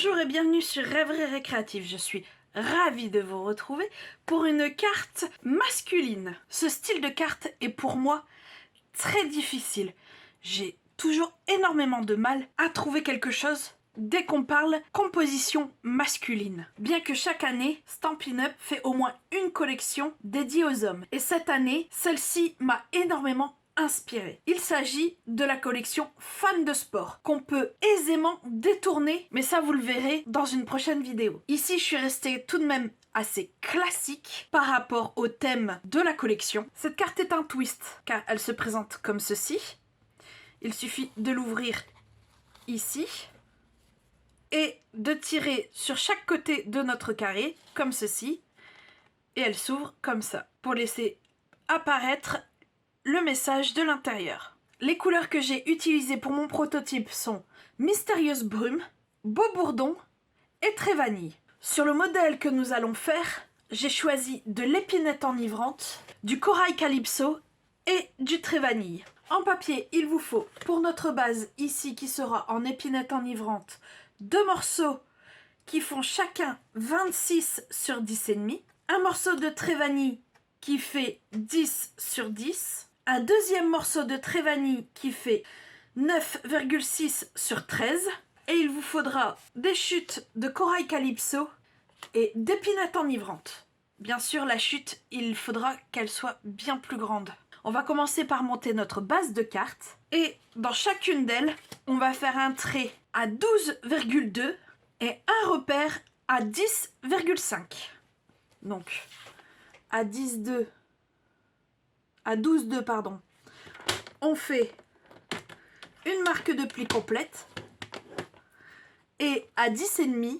Bonjour et bienvenue sur Rêverie Récréative. Je suis ravie de vous retrouver pour une carte masculine. Ce style de carte est pour moi très difficile. J'ai toujours énormément de mal à trouver quelque chose dès qu'on parle composition masculine. Bien que chaque année, Stampin' Up fait au moins une collection dédiée aux hommes. Et cette année, celle-ci m'a énormément inspiré. Il s'agit de la collection Fans de sport qu'on peut aisément détourner, mais ça vous le verrez dans une prochaine vidéo. Ici, je suis restée tout de même assez classique par rapport au thème de la collection. Cette carte est un twist car elle se présente comme ceci. Il suffit de l'ouvrir ici et de tirer sur chaque côté de notre carré comme ceci et elle s'ouvre comme ça pour laisser apparaître le message de l'intérieur. Les couleurs que j'ai utilisées pour mon prototype sont Mystérieuse Brume, Beau Bourdon et Très Vanille. Sur le modèle que nous allons faire, j'ai choisi de l'épinette enivrante, du corail calypso et du Très Vanille. En papier, il vous faut pour notre base ici qui sera en épinette enivrante, 2 morceaux qui font chacun 26 sur 10,5, un morceau de Très Vanille qui fait 10 sur 10, un deuxième morceau de Très Vanille qui fait 9,6 sur 13 et il vous faudra des chutes de corail calypso et d'épinette enivrante. Bien sûr, la chute, il faudra qu'elle soit bien plus grande. On va commencer par monter notre base de cartes et dans chacune d'elles, on va faire un trait à 12,2 et un repère à 10,5. Donc, à 12,2 pardon, on fait une marque de pli complète et à 10,5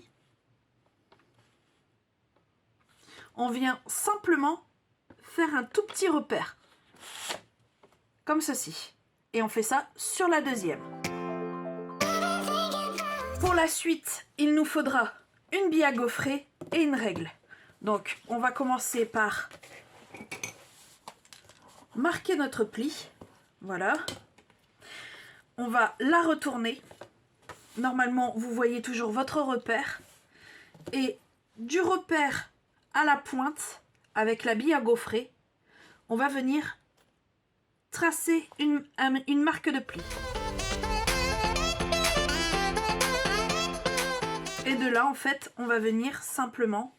on vient simplement faire un tout petit repère comme ceci et on fait ça sur la deuxième. Pour la suite, il nous faudra une bille à gaufrer et une règle. Donc on va commencer par marquer notre pli, voilà. On va la retourner. Normalement, vous voyez toujours votre repère. Et du repère à la pointe, avec la bille à gaufrer, on va venir tracer une marque de pli. Et de là, en fait, on va venir simplement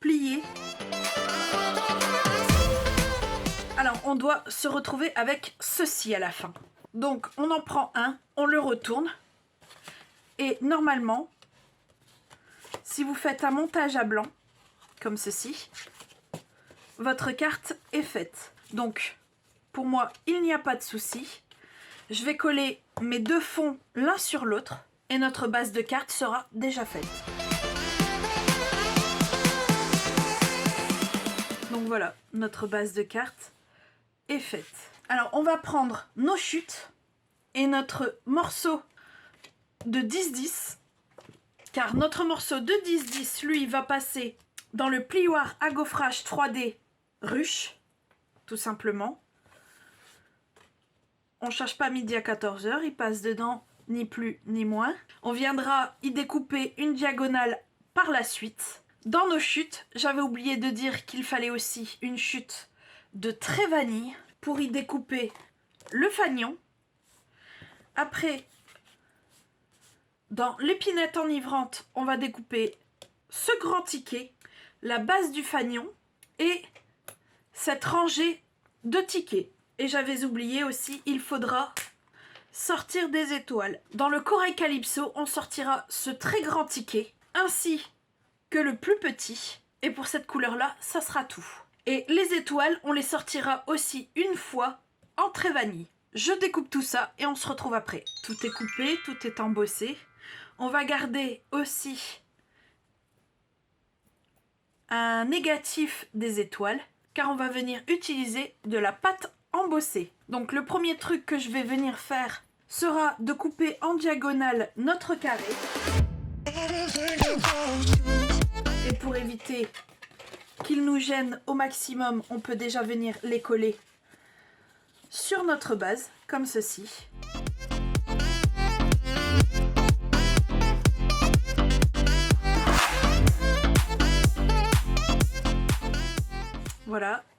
plier. Alors, on doit se retrouver avec ceci à la fin. Donc, on en prend un, on le retourne. Et normalement, si vous faites un montage à blanc, comme ceci, votre carte est faite. Donc, pour moi, il n'y a pas de souci. Je vais coller mes deux fonds l'un sur l'autre et notre base de carte sera déjà faite. Donc voilà, notre base de carte est faite. Alors on va prendre nos chutes et notre morceau de 10-10 car notre morceau de 10-10 lui va passer dans le plioir à gaufrage 3D ruche tout simplement. On ne cherche pas midi à 14h, il passe dedans ni plus ni moins. On viendra y découper une diagonale par la suite. Dans nos chutes, j'avais oublié de dire qu'il fallait aussi une chute de Très Vanille pour y découper le fanion. Après, dans l'épinette enivrante, on va découper ce grand ticket, la base du fanion et cette rangée de tickets. Et j'avais oublié aussi, il faudra sortir des étoiles. Dans le corail calypso, on sortira ce très grand ticket ainsi que le plus petit. Et pour cette couleur-là, ça sera tout. Et les étoiles, on les sortira aussi une fois en Très Vanille. Je découpe tout ça et on se retrouve après. Tout est coupé, tout est embossé. On va garder aussi un négatif des étoiles car on va venir utiliser de la pâte embossée. Donc le premier truc que je vais venir faire sera de couper en diagonale notre carré. Et pour éviter qu'ils nous gênent au maximum, on peut déjà venir les coller sur notre base, comme ceci.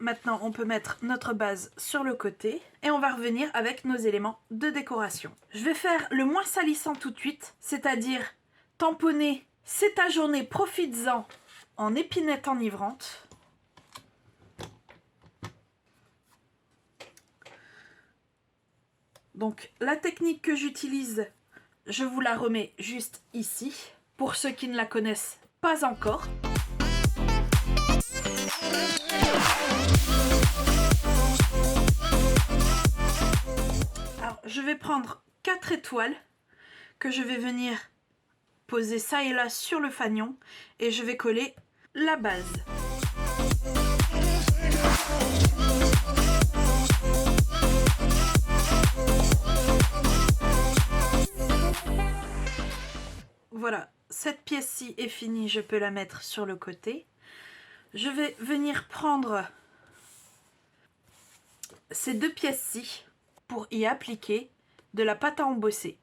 maintenant on peut mettre notre base sur le côté et on va revenir avec nos éléments de décoration. Je vais faire le moins salissant tout de suite, c'est-à-dire tamponner C'est ta journée, profites-en en épinette enivrante. Donc la technique que j'utilise, je vous la remets juste ici, pour ceux qui ne la connaissent pas encore. Alors je vais prendre 4 étoiles que je vais venir poser ça et là sur le fanion et je vais coller la base. Voilà, cette pièce-ci est finie, je peux la mettre sur le côté. Je vais venir prendre ces 2 pièces-ci pour y appliquer de la pâte à embosser.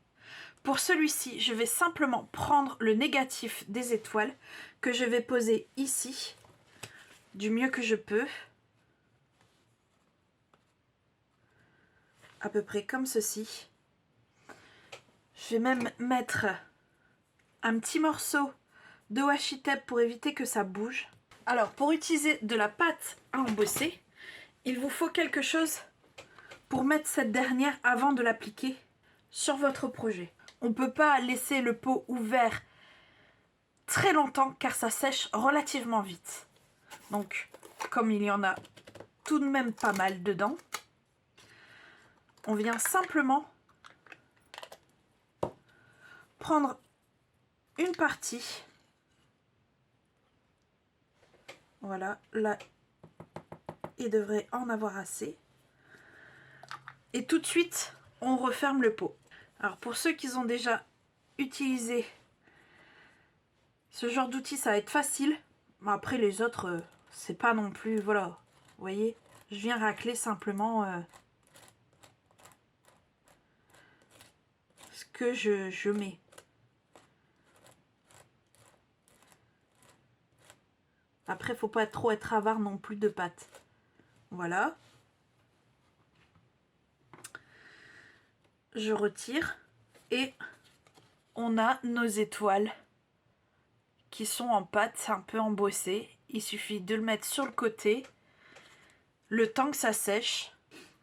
Pour celui-ci, je vais simplement prendre le négatif des étoiles que je vais poser ici, du mieux que je peux. À peu près comme ceci. Je vais même mettre un petit morceau de washi tape pour éviter que ça bouge. Alors, pour utiliser de la pâte à embosser, il vous faut quelque chose pour mettre cette dernière avant de l'appliquer sur votre projet. On ne peut pas laisser le pot ouvert très longtemps car ça sèche relativement vite. Donc, comme il y en a tout de même pas mal dedans, on vient simplement prendre une partie. Voilà, là, il devrait en avoir assez. Et tout de suite, on referme le pot. Alors, pour ceux qui ont déjà utilisé ce genre d'outil, ça va être facile. Mais après, les autres, c'est pas non plus... Voilà, vous voyez, je viens racler simplement ce que je mets. Après, faut pas trop être avare non plus de pâte. Voilà. Je retire et on a nos étoiles qui sont en pâte un peu embossées. Il suffit de le mettre sur le côté le temps que ça sèche.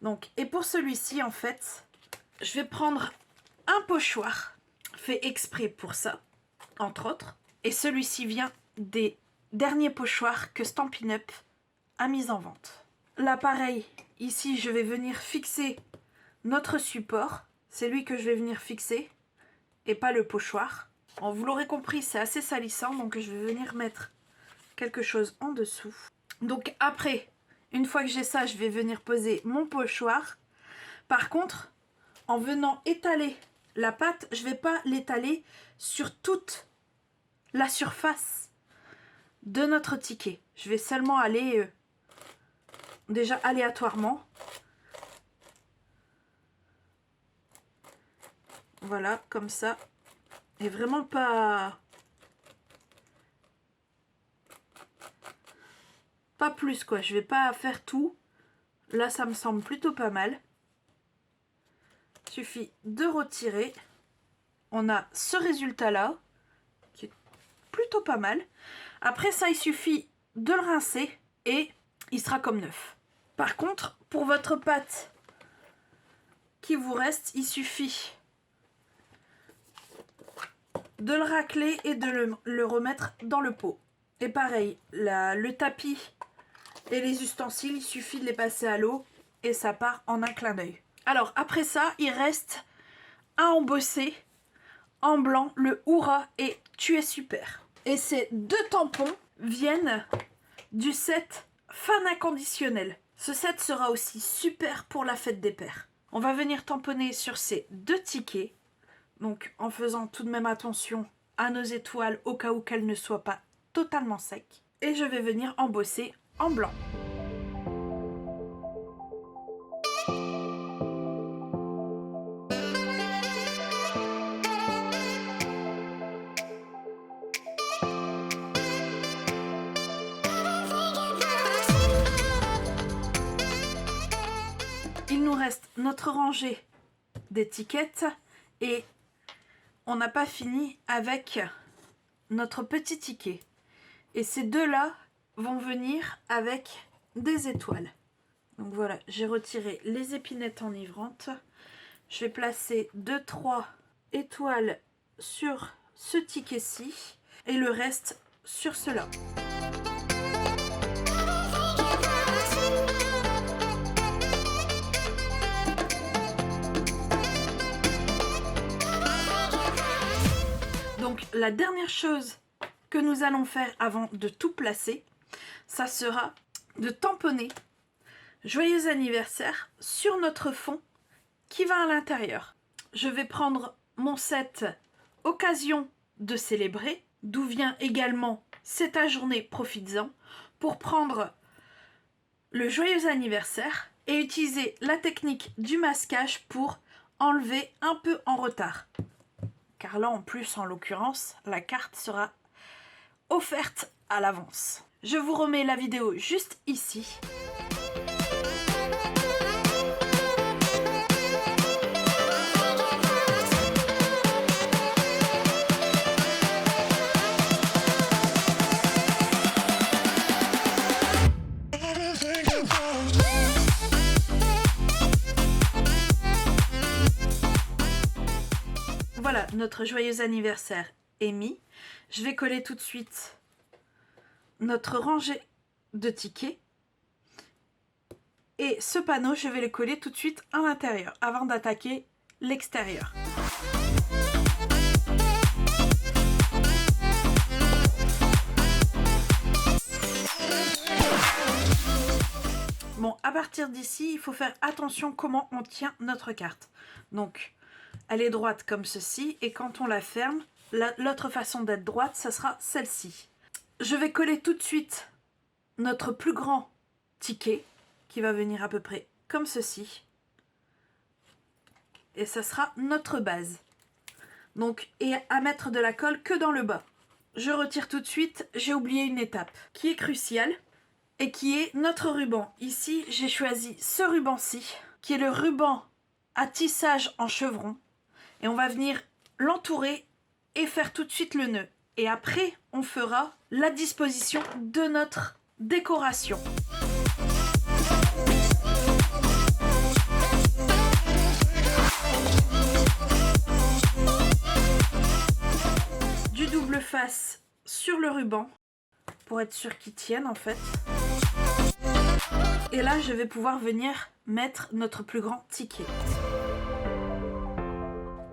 Donc, et pour celui-ci, en fait, je vais prendre un pochoir fait exprès pour ça, entre autres. Et celui-ci vient des derniers pochoirs que Stampin' Up a mis en vente. Là, pareil, ici, je vais venir fixer notre support. C'est lui que je vais venir fixer et pas le pochoir. Bon, vous l'aurez compris, c'est assez salissant, donc je vais venir mettre quelque chose en dessous. Donc après, une fois que j'ai ça, je vais venir poser mon pochoir. Par contre, en venant étaler la pâte, je ne vais pas l'étaler sur toute la surface de notre ticket. Je vais seulement aller déjà aléatoirement. Voilà, comme ça. Et vraiment pas plus quoi. Je vais pas faire tout. Là, ça me semble plutôt pas mal. Il suffit de retirer. On a ce résultat-là, qui est plutôt pas mal. Après ça, il suffit de le rincer et il sera comme neuf. Par contre, pour votre pâte qui vous reste, il suffit de le racler et de le remettre dans le pot. Et pareil, le tapis et les ustensiles, il suffit de les passer à l'eau et ça part en un clin d'œil. Alors après ça, il reste à embosser en blanc le Hurrah et Tu es super. Et ces 2 tampons viennent du set Fan Inconditionnel. Ce set sera aussi super pour la fête des pères. On va venir tamponner sur ces 2 tickets. Donc en faisant tout de même attention à nos étoiles au cas où qu'elles ne soient pas totalement secs. Et je vais venir embosser en blanc. notre rangée d'étiquettes et on n'a pas fini avec notre petit ticket. Et ces deux-là vont venir avec des étoiles. Donc voilà, j'ai retiré les épinettes enivrantes. Je vais placer 2-3 étoiles sur ce ticket-ci et le reste sur cela. Donc la dernière chose que nous allons faire avant de tout placer, ça sera de tamponner Joyeux anniversaire sur notre fond qui va à l'intérieur. Je vais prendre mon set Occasion de célébrer, d'où vient également C'est ta journée, profites-en, pour prendre le joyeux anniversaire et utiliser la technique du masquage pour enlever un peu en retard. Car là, en plus, en l'occurrence, la carte sera offerte à l'avance. Je vous remets la vidéo juste ici. Voilà, notre joyeux anniversaire est mis. Je vais coller tout de suite notre rangée de tickets. Et ce panneau, je vais le coller tout de suite à l'intérieur, avant d'attaquer l'extérieur. Bon, à partir d'ici, il faut faire attention comment on tient notre carte. Donc, elle est droite comme ceci, et quand on la ferme, l'autre façon d'être droite, ça sera celle-ci. Je vais coller tout de suite notre plus grand ticket, qui va venir à peu près comme ceci. Et ça sera notre base. Donc, et à mettre de la colle que dans le bas. Je retire tout de suite, j'ai oublié une étape qui est cruciale, et qui est notre ruban. Ici, j'ai choisi ce ruban-ci, qui est le ruban à tissage en chevron. Et on va venir l'entourer et faire tout de suite le nœud. Et après, on fera la disposition de notre décoration. Du double face sur le ruban, pour être sûr qu'il tienne en fait. Et là, je vais pouvoir venir mettre notre plus grand ticket.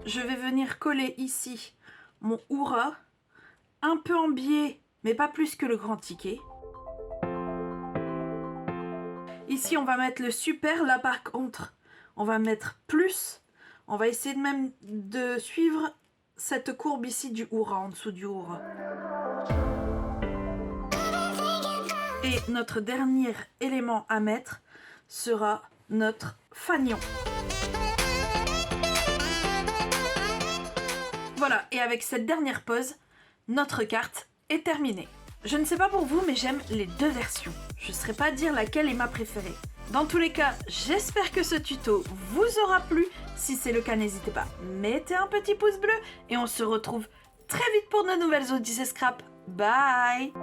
Je vais venir coller ici mon hurrah, un peu en biais, mais pas plus que le grand ticket. Ici, on va mettre le super. Là, par contre, on va mettre plus. On va essayer même de suivre cette courbe ici du hurrah, en dessous du hurrah. Et notre dernier élément à mettre sera notre fanion. Voilà, et avec cette dernière pose, notre carte est terminée. Je ne sais pas pour vous, mais j'aime les deux versions. Je ne saurais pas dire laquelle est ma préférée. Dans tous les cas, j'espère que ce tuto vous aura plu. Si c'est le cas, n'hésitez pas, mettez un petit pouce bleu et on se retrouve très vite pour de nouvelles Odyssées Scrap. Bye!